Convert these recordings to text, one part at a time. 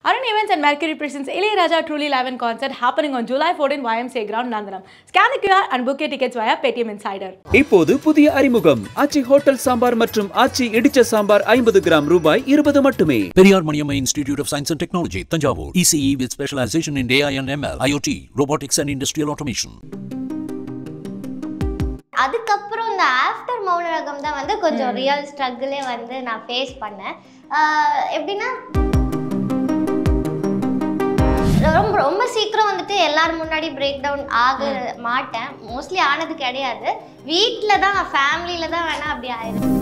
Arun Events and Mercury presents Ilayaraja Truly Live in Concert happening on July 14 YMCA Ground, Nandanam. Scan the QR and book your tickets via Paytm Insider. இப்போது புதிய அறிமுகம் ஆச்சி hotel sambar மற்றும் ஆச்சி இடிச்ச sambar 50 gram ரூபாய் 20 மட்டுமே. Periyar Maniamma Institute of Science and Technology, Tanjavur. ECE with specialization in AI and ML, IoT, robotics and industrial automation. அதுக்கப்புறம் இந்த after Mouna Ragam தான் வந்து கொஞ்சம் ரியல் ஸ்ட்ரகிளே வந்து நான் ஃபேஸ் பண்ணேன். எப்படின்னா ரொம்ப சீக்கிரம் வந்துட்டு எல்லாரும் முன்னாடி பிரேக் டவுன் ஆக மாட்டேன். மோஸ்ட்லி ஆனது கிடையாது. வீட்டில் தான் ஃபேமிலியில் தான் வேணா அப்படி ஆயிடும்.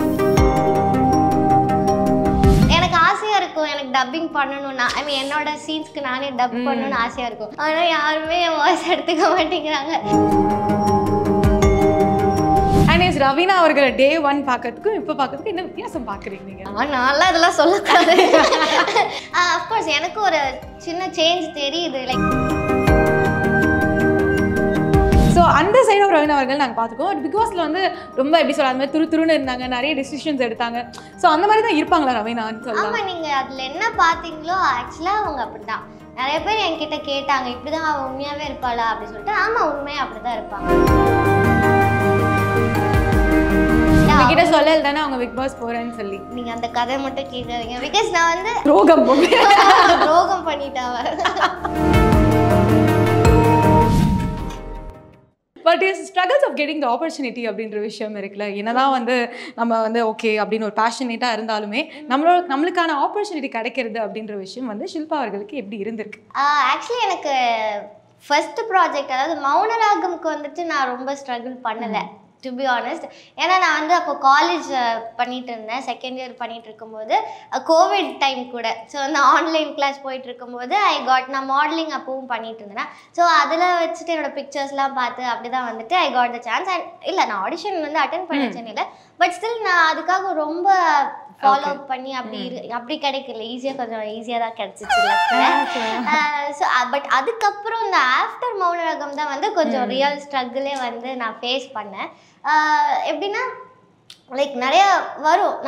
எனக்கு ஆசையாக இருக்கும் எனக்கு டப்பிங் பண்ணணும்னா என்னோட சீன்ஸ்க்கு நானே டப் பண்ணணும்னு ஆசையாக இருக்கும். ஆனால் யாருமே என் வாய்ஸ் எடுத்துக்க மாட்டேங்கிறாங்க. ரவீனா அவர்களை டே 1 பார்க்கறதுக்கும் இப்போ பார்க்கறதுக்கு என்ன வித்தியாசம் பார்க்குறீங்க நீங்கள்? நான்லாம் இதெல்லாம் சொல்லக்கூடாது. அஃப்கோர்ஸ் எனக்கு ஒரு சின்ன சேஞ்ச் தெரியுது. லைக் ஸோ அந்த சைட் ஆஃப் ரவீனா அவர்கள் நாங்கள் பார்த்துக்கோம். பிக் பாஸில் வந்து ரொம்ப எப்படி சொல்ல அந்த மாதிரி துருன்னு இருந்தாங்க, நிறைய டிசிஷன்ஸ் எடுத்தாங்க. ஸோ அந்த மாதிரி தான் இருப்பாங்களா ரவீனான்னு சொல்லலாம்? ஆமாம், நீங்கள் அதில் என்ன பார்த்தீங்களோ ஆக்சுவலாக அவங்க அப்படி தான். நிறைய பேர் என்கிட்ட கேட்டாங்க இப்படி தான் அவள் உண்மையாகவே இருப்பாளா அப்படின்னு சொல்லிட்டு. ஆமாம், உண்மையாக அப்படி தான் இருப்பாங்க. கிட்ட சொல்லல தானே அவங்க பிக் பாஸ் போறேன்னு சொல்லி. நீங்க அந்த கதை மட்டும் கேட்காதீங்க. பிகாஸ் நான் வந்து ரோகம் பண்ணிட்டாவ. But is struggles of getting the opportunity அப்படின்ற விஷயம் இருக்குல்ல. என்னதான் வந்து நம்ம வந்து ஓகே அப்படின்னு ஒரு பேஷனேட்டாக இருந்தாலுமே நம்மளுக்கான ஆப்பர்ச்சுனிட்டி கிடைக்கிறது அப்படின்ற விஷயம் வந்து ஷில்பா அவர்களுக்கு எப்படி இருந்திருக்கு? ஆக்சுவலி எனக்கு ஃபர்ஸ்ட் ப்ராஜெக்ட் அதாவது மௌனராகம்க்கு வந்துட்டு நான் ரொம்ப ஸ்ட்ரகிள் பண்ணலை டு பி ஆனஸ்ட். ஏன்னா நான் வந்து அப்போ காலேஜ் பண்ணிட்டு இருந்தேன், செகண்ட் இயர் பண்ணிட்டு இருக்கும்போது கோவிட் டைம் கூட. ஸோ அந்த ஆன்லைன் கிளாஸ் போயிட்டு இருக்கும்போது நான் மாடலிங் அப்பவும் பண்ணிட்டு இருந்தேன். ஸோ அதில் வச்சுட்டு என்னோட பிக்சர்ஸ்லாம் பார்த்து அப்படி தான் வந்துட்டு I got the chance. And இல்லை, நான் ஆடிஷன் வந்து அட்டென்ட் பண்ண சென்னையில். பட் ஸ்டில் நான் அதுக்காக ரொம்ப ஃபாலோ பண்ணி அப்படி கிடைக்கல. கொஞ்சம் ஈஸியாக தான் கிடைச்சிச்சு. ஸோ பட் அதுக்கப்புறம் இந்த ஆஃப்டர் மௌனராகம் தான் வந்து கொஞ்சம் ரியல் ஸ்ட்ரகிளே வந்து நான் ஃபேஸ் பண்ணேன். எப்படின்னா லைக் நிறையா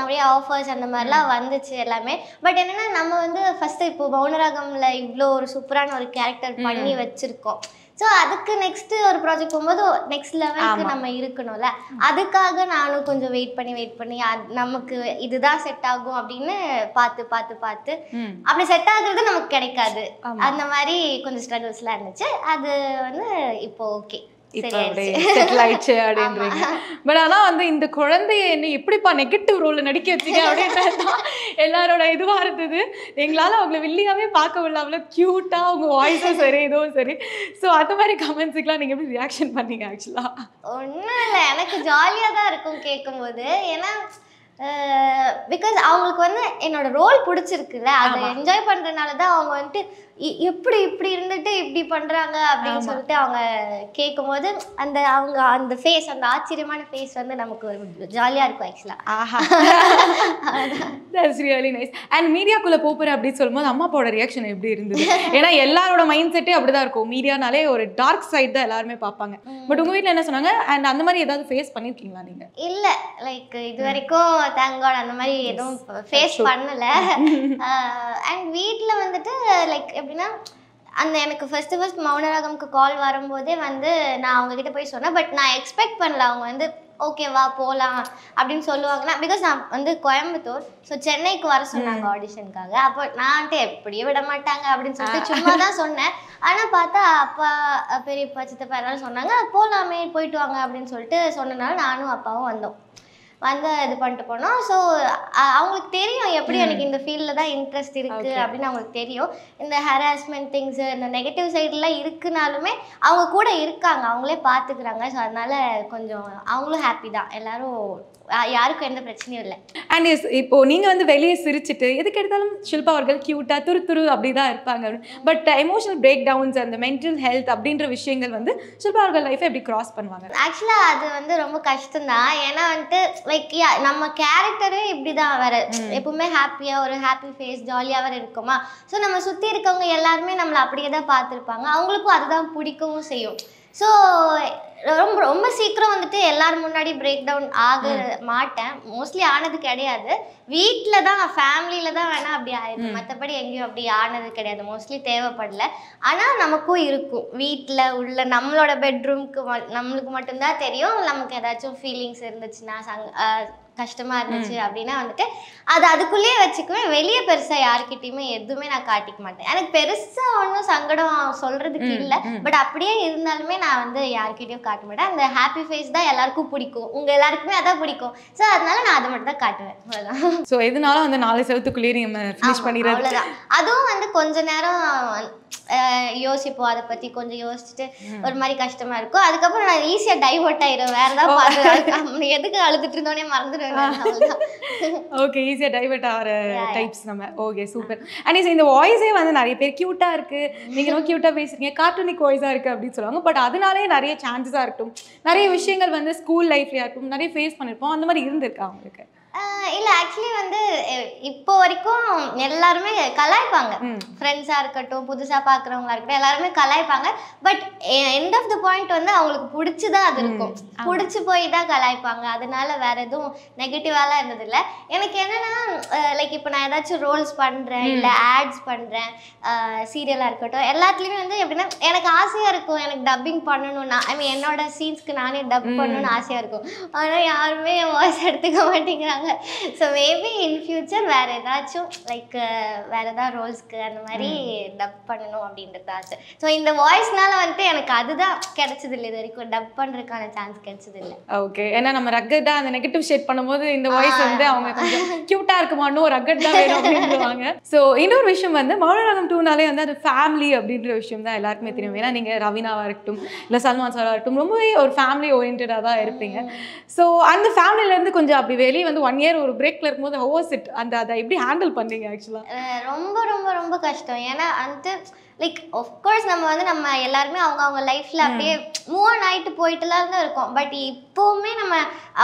நிறைய ஆஃபர்ஸ் அந்த மாதிரிலாம் வந்துச்சு எல்லாமே. பட் என்னென்னா நம்ம வந்து ஃபஸ்ட்டு இப்போ மௌனராகமில் இவ்வளோ ஒரு சூப்பரான ஒரு கேரக்டர் பண்ணி வச்சுருக்கோம். ஸோ அதுக்கு நெக்ஸ்ட்டு ஒரு ப்ராஜெக்ட் போகும்போது நெக்ஸ்ட் லெவலுக்கு நம்ம இருக்கணும்ல. அதுக்காக நானும் கொஞ்சம் வெயிட் பண்ணி நமக்கு இதுதான் செட் ஆகும் அப்படின்னு பார்த்து அப்படி செட் ஆகுறது நமக்கு கிடைக்காது. அந்த மாதிரி கொஞ்சம் ஸ்ட்ரகிள்ஸ்லாம் இருந்துச்சு. அது வந்து இப்போ ஓகே செட்டில் ஆயிடுச்சு அப்படின்றீங்க. பட் ஆனால் வந்து இந்த குழந்தைய என்ன எப்படிப்பா நெகட்டிவ் ரோல்ல நடிக்க வச்சுங்க அப்படின்றது எல்லாரோட இதுவாக இருந்தது. எங்களால் அவங்கள வில்லியாவே பார்க்க முடியல. அவ்வளோ க்யூட்டாக அவங்க வாய்ஸும் சரி இதுவும் சரி. ஸோ அந்த மாதிரி கமெண்ட்ஸுக்கெலாம் நீங்கள் எப்படி ரியாக்ஷன் பண்ணீங்க? ஆக்சுவலாக ஒன்றும் இல்லை, எனக்கு ஜாலியாக தான் இருக்கும் கேட்கும்போது. ஏன்னா பிகாஸ் அவங்களுக்கு வந்து என்னோட ரோல் பிடிச்சிருக்குல்ல, அதை என்ஜாய் பண்ணுறதுனால தான் அவங்க வந்துட்டு இப்படி இருந்துட்டு இப்படி பண்ணுறாங்க அப்படின்னு சொல்லிட்டு அவங்க கேட்கும்போது அந்த ஃபேஸ், அந்த ஆச்சரியமான ஃபேஸ் வந்து நமக்கு ஒரு ஜாலியாக இருக்கும் ஆக்சுவலாக. That's really nice. அண்ட் மீடியாக்குள்ளே போகிற அப்படின்னு சொல்லும்போது அம்மா அப்பாவோட ரியாக்ஷன் எப்படி இருந்தது? ஏன்னா எல்லாரோட மைண்ட் செட்டே அப்படி தான் இருக்கும். மீடியானாலே ஒரு டார்க் சைட் தான் எல்லாருமே பார்ப்பாங்க. பட் உங்கள் வீட்டில் என்ன சொன்னாங்க? அண்ட் அந்த மாதிரி ஏதாவது ஃபேஸ் பண்ணியிருக்கீங்களா நீங்கள்? இல்லை, லைக் இது வரைக்கும் தேங்க் காட் அந்த மாதிரி எதுவும் ஃபேஸ் பண்ணலை. அண்ட் வீட்டில் வந்துட்டு லைக் எப்படின்னா எனக்கு ஃபர்ஸ்ட் மௌனராகம்க்கு கால் வரும்போதே வந்து நான் அவங்ககிட்ட போய் சொன்னேன். பட் நான் எக்ஸ்பெக்ட் பண்ணல அவங்க வந்து ஓகேவா போகலாம் அப்படின்னு சொல்லுவாங்கன்னா. பிகாஸ் நான் வந்து கோயம்புத்தூர், ஸோ சென்னைக்கு வர சொன்னாங்க ஆடிஷனுக்காக. அப்போ நான் எப்படியே விட மாட்டாங்க அப்படின்னு சொல்லிட்டு சும்மா தான் சொன்னேன். ஆனால் பார்த்தா அப்பா பெரியப்பா சித்தப்பா எல்லாரும் சொன்னாங்க போகலாமே போயிட்டு வாங்க அப்படின்னு சொல்லிட்டு சொன்னனால நானும் அப்பாவும் வந்தோம். இது பண்ணிட்டு போனோம். ஸோ அவங்களுக்கு தெரியும் எப்படி எனக்கு இந்த ஃபீல்டில் தான் இன்ட்ரெஸ்ட் இருக்குது அப்படின்னு அவங்களுக்கு தெரியும். இந்த ஹராஸ்மெண்ட் திங்ஸு இந்த நெகட்டிவ் சைடெலாம் இருக்குனாலுமே அவங்க கூட இருக்காங்க, அவங்களே பார்த்துக்கிறாங்க. ஸோ அதனால் கொஞ்சம் அவங்களும் ஹாப்பி தான். எல்லோரும் யாருக்கும் எந்த பிரச்சனையும் இல்லை. அண்ட் இப்போ நீங்கள் வந்து வெளியே சிரிச்சுட்டு எதுக்கு எடுத்தாலும் ஷில்பா அவர்கள் க்யூட்டாக துரு அப்படி தான் இருப்பாங்க. பட் எமோஷனல் பிரேக் டவுன்ஸ் அந்த மென்டல் ஹெல்த் அப்படின்ற விஷயங்கள் வந்து ஷில்பா அவர்கள் லைஃப்பை எப்படி கிராஸ் பண்ணுவாங்க? ஆக்சுவலாக அது வந்து ரொம்ப கஷ்டம்தான். ஏன்னா வந்துட்டு லைக் நம்ம கேரக்டரே இப்படி தான் வேறு எப்பவுமே ஹாப்பியாக ஒரு ஹாப்பி ஃபேஸ் ஜாலியாக வேறு இருக்குமா. ஸோ நம்ம சுற்றி இருக்கவங்க எல்லாருமே நம்மளை அப்படியே தான் பார்த்துருப்பாங்க. அவங்களுக்கும் அதுதான் பிடிக்கவும் செய்யும். ஸோ ரொம்ப ரொம்ப சீக்கிரம் வந்துட்டு எல்லாரும் முன்னாடி பிரேக் டவுன் ஆக மாட்டேன், மோஸ்ட்லி ஆனது கிடையாது. வீட்டில் தான் ஃபேமிலியில் தான் வேணால் அப்படி ஆயிருக்கு, மற்றபடி எங்கேயும் அப்படி ஆனது கிடையாது, மோஸ்ட்லி தேவைப்படல. ஆனால் நமக்கும் இருக்கும் வீட்டில் உள்ள நம்மளோட பெட்ரூம்க்கு நம்மளுக்கு மட்டும்தான் தெரியும். நமக்கு ஏதாச்சும் ஃபீலிங்ஸ் இருந்துச்சுன்னா கஷ்டமாக இருந்துச்சு அப்படின்னா வந்துட்டு அது அதுக்குள்ளேயே வச்சுக்குவேன். வெளியே பெருசாக யாருக்கிட்டையுமே எதுவுமே நான் காட்டிக்க மாட்டேன். எனக்கு பெருசாக ஒன்றும் சங்கடம் சொல்கிறதுக்கு இல்லை, பட் அப்படியே இருந்தாலுமே நான் வந்து யாருக்கிட்டையும் காட்ட மாட்டேன். அந்த ஹாப்பி ஃபேஸ் தான் எல்லாருக்கும் பிடிக்கும், உங்கள் எல்லாருக்குமே அதான் பிடிக்கும். ஸோ அதனால நான் அதை மட்டும் தான் காட்டுவேன், அவ்வளோதான். ஸோ எதுனாலும் அந்த 4 செவத்துக்குள்ளேயே நம்ம ஃபினிஷ் பண்ணிடுறது, அவ்வளோதான். அதுவும் வந்து கொஞ்ச நேரம் யோசிப்போம், அதை பற்றி கொஞ்சம் யோசிச்சுட்டு ஒரு மாதிரி கஷ்டமாக இருக்கும். அதுக்கப்புறம் நான் ஈஸியாக டைவர்ட் ஆயிடும், வேறு ஏதாவது பார்த்து எதுக்கு அழுதுட்டு இருந்தோடனே மறந்துடுவேன். ஓகே, ஈஸியாக டைவர்ட் ஆகிற டைப்ஸ் நம்ம. Okay, super. அண்ட் இந்த வாய்ஸே வந்து நிறைய பேர் க்யூட்டாக இருக்குது, நீங்கள் ரொம்ப க்யூட்டாக பேசுறீங்க, கார்ட்டூனிக் வாய்ஸாக இருக்குது அப்படின்னு சொல்லுவாங்க. பட் அதனாலே நிறைய சான்சஸாக இருக்கட்டும், நிறைய விஷயங்கள் வந்து ஸ்கூல் லைஃப்லையாக இருக்கும் நிறைய ஃபேஸ் பண்ணியிருப்போம், அந்த மாதிரி இருந்திருக்கா அவங்களுக்கு? இல்லை, ஆக்சுவலி வந்து இப்போ வரைக்கும் எல்லாருமே கலாய்ப்பாங்க, ஃப்ரெண்ட்ஸாக இருக்கட்டும் புதுசாக பார்க்குறவங்களா இருக்கட்டும் எல்லாருமே கலாய்ப்பாங்க. But end of the point வந்து அவங்களுக்கு பிடிச்சிதான் அது இருக்கும், பிடிச்சி போய் தான் கலாய்ப்பாங்க. அதனால வேற எதுவும் நெகட்டிவாலாம் இருந்ததில்லை. எனக்கு என்னென்னா லைக் இப்போ நான் ஏதாச்சும் ரோல்ஸ் பண்ணுறேன் இல்லை ஆட்ஸ் பண்ணுறேன், சீரியலாக இருக்கட்டும், எல்லாத்துலேயுமே வந்து எப்படின்னா எனக்கு ஆசையாக இருக்கும், எனக்கு டப்பிங் பண்ணணும்னா ஐ மீன் என்னோட சீன்ஸ்க்கு நானே டப் பண்ணணும்னு ஆசையாக இருக்கும். ஆனால் யாருமே என் வாய்ஸ் எடுத்துக்க மாட்டேங்கிறாங்க. ஸோ மேபி இன் ஃபியூச்சர் வேறு ஏதாச்சும் லைக் வேறு ஏதாவது ரோல்ஸ்க்கு அந்த மாதிரி டப் பண்ணணும் அப்படின்றது ஆசை. ஸோ இந்த வாய்ஸ்னால வந்துட்டு எனக்கு அதுதான் கிடைச்சதில்லை, இது வரைக்கும் டப் பண்ணுறதுக்கான சான்ஸ் கிடைச்சதில்லை. ஓகே, ஏன்னா நம்ம ரக்கட் தான் அந்த நெகட்டிவ் ஷேட் பண்ணும்போது இந்த வாய்ஸ் வந்து அவங்க கொஞ்சம் க்யூட்டாக இருக்குமான்னு ரக்கட் தான் வேணும் அப்படின்னுவாங்க. ஸோ இன்னொரு விஷயம் வந்து மௌனராகம் 2னாலே வந்து அது ஃபேமிலி அப்படின்ற விஷயம் தான் எல்லாருக்குமே தெரியும். ஏன்னா நீங்கள் ரவீனாவாக இருக்கட்டும் இல்லை சல்மான் சாராக இருக்கட்டும் ரொம்பவே ஒரு ஃபேமிலி ஓரியன்டாக தான் இருப்பீங்க. ஸோ அந்த ஃபேமிலியிலேருந்து கொஞ்சம் அப்படி வெளியே வந்து 1 year ஒரு பிரேக்ல இருக்கும்போது how was it? அதை எப்படி ஹேண்டில் பண்ணீங்க? ஆக்சுவலாக ரொம்ப ரொம்ப ரொம்ப கஷ்டம். ஏன்னா வந்து லைக் ஆஃப்கோர்ஸ் நம்ம வந்து நம்ம எல்லாருமே அவங்க லைஃப்பில் அப்படியே மூவ் ஆன் ஆகிட்டு போயிட்டுலாம் தான் இருக்கோம். பட் இப்போவுமே நம்ம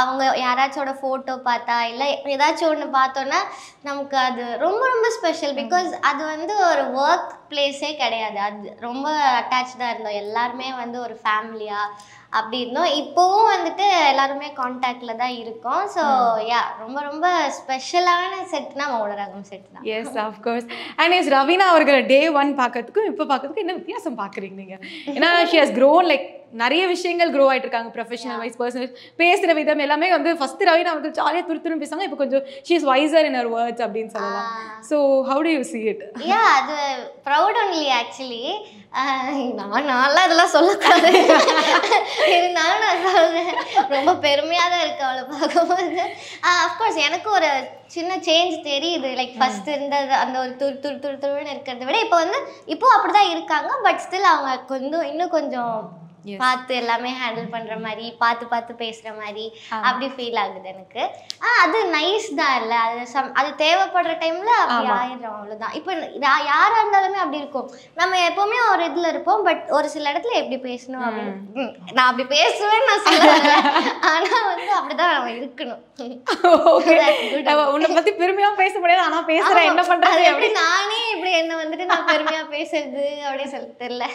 அவங்க யாராச்சோட ஃபோட்டோ பார்த்தா இல்லை ஏதாச்சும் ஒன்று பார்த்தோன்னா நமக்கு அது ரொம்ப ரொம்ப ஸ்பெஷல். பிகாஸ் அது வந்து ஒரு ஒர்க் பிளேஸே கிடையாது, அது ரொம்ப அட்டாச்சாக இருந்தோம், எல்லாருமே வந்து ஒரு ஃபேமிலியாக அப்படி இருந்தோம். இப்போவும் வந்துட்டு எல்லாருமே கான்டாக்டில் தான் இருக்கோம். ஸோ யா ரொம்ப ரொம்ப ஸ்பெஷலான செட்னா மௌனராகம் செட் தான். Yes of course. And yes Raveena அவர்களை டே 1 பார்க்கறதுக்கும் இப்போ பார்க்கறதுக்கும் என்ன வித்தியாசம் பார்க்குறீங்க நீங்கள்? ஏன்னா ஷி ஹஸ் க்ரோன் லைக் நிறைய விஷயங்கள் க்ரோ ஆகிட்டு இருக்காங்க, ப்ரொஃபஷனல் வைஸ் பர்சனல் பேசுகிற விதம் எல்லாமே வந்து ஃபஸ்ட்டு ரவீனா வந்து ஜாலியாக துருத்துருன்னு பேசுவாங்க, இப்போ கொஞ்சம் she is visor in her words அப்படின்னு சொல்லலாம். So how to you see it? யா அது ப்ரௌட் ஒன்லி ஆக்சுவலி. நான்லாம் இதெல்லாம் சொல்லக்கூடாது, இருந்தாலும் நான் சொல்றேன், ரொம்ப பெருமையாக தான் இருக்கு அவளை பார்க்கும்போது. அஃப்கோர்ஸ் எனக்கு ஒரு சின்ன சேஞ்ச் தெரியுது. லைக் ஃபர்ஸ்ட் இருந்தது அந்த ஒரு துருன்னு இருக்கிறத விட இப்போ அப்படிதான் இருக்காங்க. பட் ஸ்டில் அவங்க இன்னும் கொஞ்சம் பார்த்து எல்லாமே ஹேண்டில் பண்ற மாதிரி பார்த்து பேசுற மாதிரி அப்படி ஃபீல் ஆகுது எனக்கு. அது நைஸ் தான் இல்லை, அது தேவைப்படுற டைம்ல அப்படி ஆயிடும், அவ்வளோதான். இப்போ யாரா இருந்தாலுமே அப்படி இருக்கும், நம்ம எப்பவுமே ஒரு இதுல இருப்போம். பட் ஒரு சில இடத்துல எப்படி பேசணும் அப்படின்னு நான் அப்படி பேசுவேன்னு நான் சொல்லுவேன், ஆனா வந்து அப்படிதான் நம்ம இருக்கணும். உன்னை பத்தி பெருமையா பேச முடியாது, ஆனா பேசுறேன் என்ன பண்றது எப்படி நானே இப்படி என்ன வந்துட்டு நான் பெருமையா பேசுறது அப்படின்னு சொல்ல தெரியல.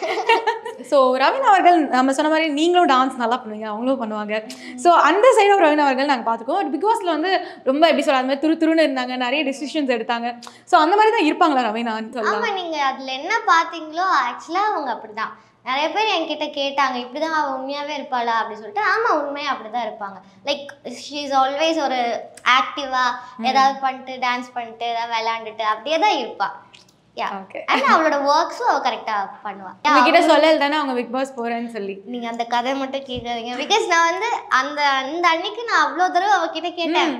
ஸோ ரவீனா அவர்கள் நம்ம சொன்ன மாதிரி நீங்களும் டான்ஸ் நல்லா பண்ணுவீங்க, அவங்களும் பண்ணுவாங்க. ஸோ அந்த சைட் ஆஃப் ரவீனா அவர்கள் நாங்கள் பார்த்துக்கோம். பிக் பாஸ்ல வந்து ரொம்ப எப்படி சொல்ல அந்த மாதிரி துருன்னு இருந்தாங்க, நிறைய டிசிஷன்ஸ் எடுத்தாங்க. ஸோ அந்த மாதிரி தான் இருப்பாங்களா ரவீனான்னு சொல்லலாம்? ஆமா, நீங்க அதுல என்ன பாத்தீங்களோ ஆக்சுவலா அவங்க அப்படிதான். நிறைய பேர் என்கிட்ட கேட்டாங்க இப்படிதான் அவள் உண்மையாவே இருப்பாளா அப்படின்னு சொல்லிட்டு. ஆமா, உண்மையா அப்படிதான் இருப்பாங்க. லைக் ஷீ இஸ் ஆல்வேஸ் ஒரு ஆக்டிவா ஏதாவது பண்ணிட்டு டான்ஸ் பண்ணிட்டு ஏதாவது விளையாண்டுட்டு அப்படியே தான் இருப்பா. அவளோட ஒர்க்ஸும் அவ கரெக்டா பண்ணுவா. உங்ககிட்ட சொல்லல தானே அவங்க பிக் பாஸ் போறேன்னு சொல்லி? நீங்க அந்த கதை மட்டும் கேட்காதீங்க. பிகாஸ் நான் வந்து அந்த அன்னைக்கு நான் அவ்வளோ தடவை அவகிட்ட கேட்டேன்.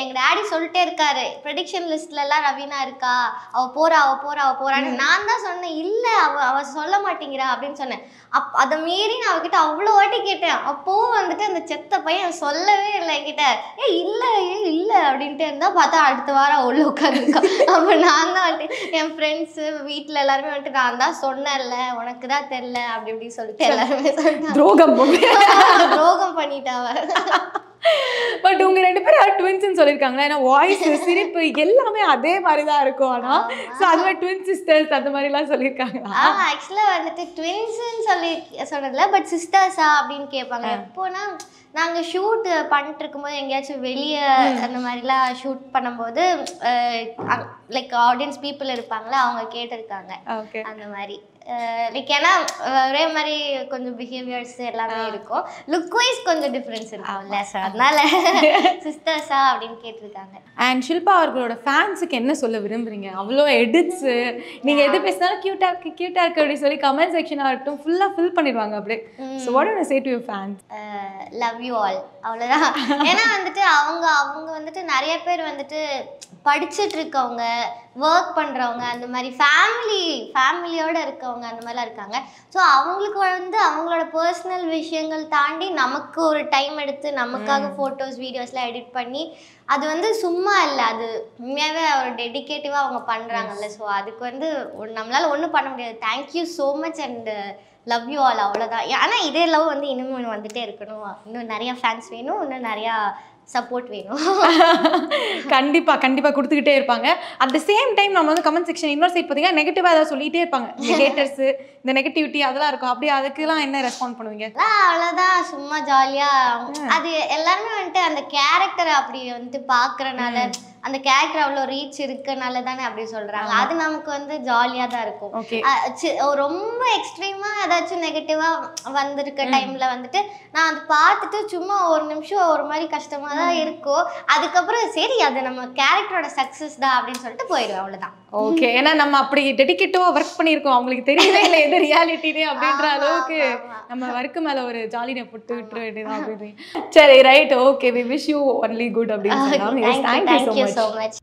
எங்க டாடி சொல்லிட்டே இருக்காரு, ப்ரெடிக்ஷன் லிஸ்ட்ல எல்லாம் ரவீனா இருக்கா, அவ போறான்னு. நான் தான் சொன்னேன் இல்ல அவ சொல்ல மாட்டேங்கிறா அப்படின்னு சொன்னேன். அதை மீறி நான் அவகிட்ட அவ்வளோ வாட்டி கேட்டேன். அப்போவும் வந்துட்டு அந்த செத்த பையன் சொல்லவே இல்லை என்கிட்ட. இல்ல அப்படின்ட்டு இருந்தா பார்த்தா அடுத்த வாரம் உள்ள உட்காந்துருக்கா. அப்ப நான் தான் வந்துட்டு என் ஃப்ரெண்ட்ஸு வீட்டுல எல்லாருமே வந்துட்டு நான் தான் சொன்னேன்ல உனக்கு தான் தெரியல அப்படி இப்படி சொல்லிட்டு எல்லாருமே துரோகம் பண்ணிட்டாவ. பட் உங்க 2 பேரும் ட்வின்ஸ்னு சொல்லியிருக்காங்களா? ஏன்னா வாய்ஸ், சிரிப்பு எல்லாமே அதே மாதிரி தான் இருக்கும். ஆனால் ஸோ அது மாதிரி ட்வின் சிஸ்டர்ஸ் அந்த மாதிரிலாம் சொல்லியிருக்காங்களா? ஆக்சுவலாக வந்துட்டு ட்வின்ஸுன்னு சொன்னதில்ல, பட் சிஸ்டர்ஸா அப்படின்னு கேட்பாங்க. எப்போனா நாங்கள் ஷூட் பண்ணிட்டு இருக்கும்போது எங்கேயாச்சும் வெளியே அந்த மாதிரிலாம் ஷூட் பண்ணும்போது லைக் ஆடியன்ஸ் பீப்புள் இருப்பாங்களா, அவங்க கேட்டிருக்காங்க அந்த மாதிரி. லைக் ஏன்னா ஒரே மாதிரி கொஞ்சம் பிஹேவியர்ஸ் எல்லாமே இருக்கும், லுக் வைஸ் கொஞ்சம் டிஃப்ரென்ஸ் இருக்கும்ல, அதனால சிஸ்டர்ஸா அப்படின்னு கேட்டிருக்காங்க. அண்ட் ஷில்பா அவர்களோட ஃபேன்ஸுக்கு என்ன சொல்ல விரும்புறீங்க? அவ்வளோ எடிட்ஸு, நீங்கள் எது பேசினாலும் க்யூட்டாக இருக்கு அப்படின்னு சொல்லி கமெண்ட் செக்ஷன் ஆகட்டும் ஃபுல்லாக ஃபில் பண்ணிடுவாங்க அப்படியே. So what to say to your fans? Love you all, அவ்வளோதான். ஏன்னா வந்துட்டு அவங்க வந்துட்டு நிறைய பேர் வந்துட்டு படிச்சுட்டு இருக்கவங்க, ஒர்க் பண்ணுறவங்க, அந்த மாதிரி ஃபேமிலியோடு இருக்கவங்க அந்த மாதிரிலாம் இருக்காங்க. ஸோ அவங்களுக்கு வந்து அவங்களோட பர்சனல் விஷயங்கள் தாண்டி நமக்கு ஒரு டைம் எடுத்து நமக்காக ஃபோட்டோஸ் வீடியோஸ்லாம் எடிட் பண்ணி அது வந்து சும்மா இல்லை, அது உண்மையாகவே ஒரு டெடிகேட்டிவாக அவங்க பண்ணுறாங்கல்ல. ஸோ அதுக்கு வந்து நம்மளால் ஒன்றும் பண்ண முடியாது. Thank you so much and love you all, அவ்வளோதான். ஆனால் இதே லவ் வந்து இன்னும் வந்துகிட்டே இருக்கணும், இன்னும் நிறையா ஃபேன்ஸ் வேணும், இன்னும் நிறையா சப்போர்ட் வேணும். கண்டிப்பாக கொடுத்துக்கிட்டே இருப்பாங்க. அட் த சேம் டைம் நம்ம வந்து கமெண்ட் செக்ஷன் இன்னொரு சைட் பார்த்தீங்கன்னா நெகட்டிவாக ஏதாவது சொல்லிகிட்டே இருப்பாங்க. இந்த ஹேட்டர்ஸு, இந்த நெகட்டிவிட்டி அதெல்லாம் இருக்கும். அப்படி அதுக்கெல்லாம் என்ன ரெஸ்பாண்ட் பண்ணுவீங்க? அவ்வளோதான், சும்மா ஜாலியாக. அது எல்லாருமே வந்துட்டு அந்த கேரக்டரை அப்படி வந்துட்டு பார்க்குறனால, அந்த கேரக்டர் அவ்வளோ ரீச் இருக்கனால தானே அப்படி சொல்கிறாங்க. அது நமக்கு வந்து ஜாலியாக தான் இருக்கும். ரொம்ப எக்ஸ்ட்ரீமாக ஏதாச்சும் நெகட்டிவாக வந்திருக்க டைமில் வந்துட்டு நான் அதை பார்த்துட்டு சும்மா ஒரு நிமிஷம் ஒரு மாதிரி கஷ்டமாக தான் இருக்கும். அதுக்கப்புறம் சரி அது நம்ம கேரக்டரோட சக்ஸஸ் தான் அப்படின்னு சொல்லிட்டு போயிடுவேன், அவ்வளோதான். ஓகே, ஏன்னா நம்ம அப்படி டெடிகேட்டிவாக ஒர்க் பண்ணியிருக்கோம், அவங்களுக்கு தெரியவே இல்லை எது ரியாலிட்டினே அப்படின்ற அளவுக்கு நம்ம ஒர்க்கு மேலே ஒரு ஜாலினை போட்டு விட்டுற வேண்டியதான் அப்படின்றீங்க. சரி, right, okay, we wish you only good அப்படின்னு சொல்லலாம். Thank you so much.